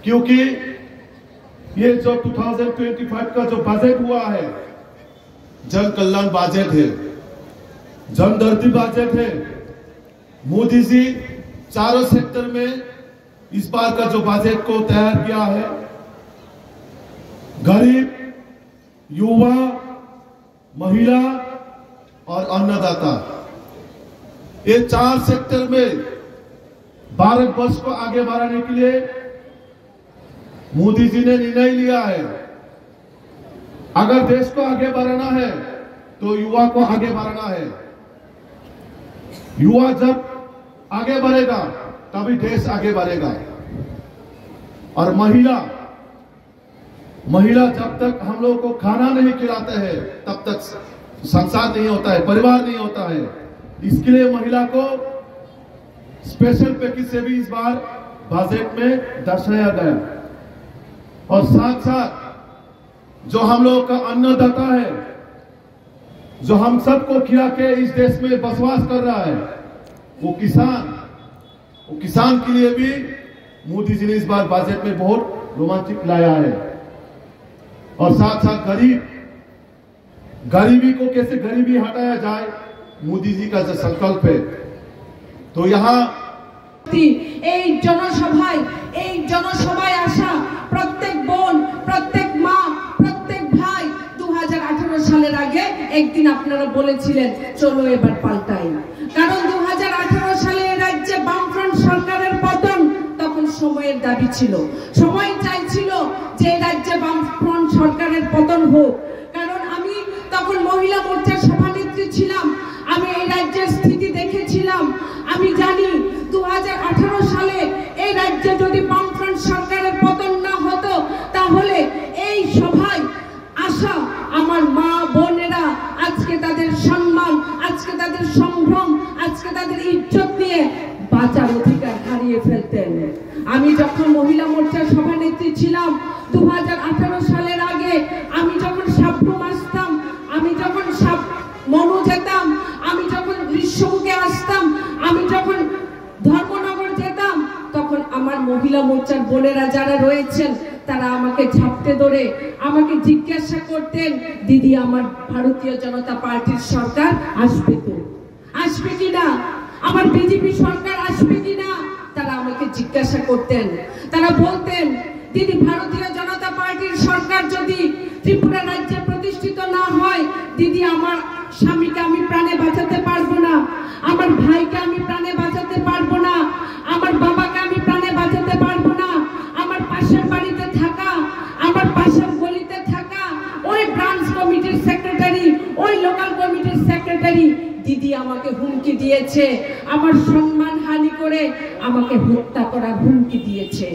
क्योंकि ये जो 2025 का जो बजट हुआ है, जन कल्याण बजट है, जनदर्दी बजट है। मोदी जी चारों सेक्टर में इस बार का जो बजट को तैयार किया है, गरीब, युवा, महिला और अन्नदाता, ये चार सेक्टर में भारत वर्ष को आगे बढ़ाने के लिए मोदी जी ने निर्णय लिया है। अगर देश को आगे बढ़ाना है तो युवा को आगे बढ़ाना है। युवा जब आगे बढ़ेगा तभी देश आगे बढ़ेगा। और महिला जब तक हम लोग को खाना नहीं खिलाते हैं तब तक संसार नहीं होता है, परिवार नहीं होता है। इसके लिए महिला को स्पेशल पैकेज से भी इस बार बजट में दर्शाया गया। और साथ साथ जो हम लोग का अन्नदाता है, जो हम सबको खिला के इस देश में बसवास कर रहा है, वो किसान के लिए भी मोदी जी ने इस बार बजट में बहुत रोमांचक लाया है। और साथ साथ गरीबी को कैसे गरीबी हटाया जाए, मोदी जी का जो संकल्प है। तो यहाँ जनसभाয় আসা প্রত্যেক বোন, প্রত্যেক মা, প্রত্যেক ভাই 2018 সালের আগে একদিন আপনারা বলেছিলেন চলো এবার পাল্টাই। কারণ 2018 সালে রাজ্যে বামফ্রন্ট সরকারের পতন, তখন সময়ের দাবি ছিল, সময় চাইছিল যে রাজ্যে বামফ্রন্ট সরকারের পতন হোক। কারণ আমি তখন মহিলা মোর্চার সভানেত্রী ছিলাম, আমি এই রাজ্যের স্থিতি দেখেছিলাম। আমি জানি 2018 সালে এই রাজ্যে যদি বামফ্রন্ট সরকারের পতন না হতো তাহলে এই সভায় আসা আমার মা বোনেরা আজকে তাদের সম্মান, আজকে তাদের সম্ভ্রম, আজকে তাদের ইজ্জত নিয়ে বাঁচার অধিকার হারিয়ে ফেলতেন। আমি যখন মহিলা মোর্চার সভানেত্রী ছিলাম 2018 সালের আগে, আমি যখন সাবরুম আসতাম, আমি যখন মনু যেতাম, আমি যখন গ্রীষ্মমুখে আসতাম, আমি যখন ধর্মনগর যেতাম, তখন আমার মহিলা মোর্চার বোনেরা যারা রয়েছেন তারা আমাকে ঝাপটে ধরে আমাকে জিজ্ঞাসা করতেন, দিদি আমার ভারতীয় জনতা পার্টির সরকার আসবে তো, আসবে কিনা, আমার বিজেপি সরকার আসবে কিনা, তারা আমাকে জিজ্ঞাসা করতেন। তারা বলতেন, দিদি ভারতীয় জনতা পার্টির সরকার যদি ত্রিপুরা রাজ্যে প্রতিষ্ঠিত না হয়, দিদি আমার স্বামীকে আমি প্রাণে বাঁচাতে পারবো না, আমার ভাইকে আমি প্রাণে বাঁচাতে পারবো না, আমার বাবাকে আমি প্রাণে বাঁচাতে পারবো না, আমার পাশের বাড়িতে থাকা, আমার পাশের গলিতে থাকা ওই ব্রাঞ্চ কমিটির সেক্রেটারি, ওই লোকাল কমিটির সেক্রেটারি দিদি আমাকে হুমকি দিয়েছে, আমার সম্মানহানি করে আমাকে হত্যা করার হুমকি দিয়েছে।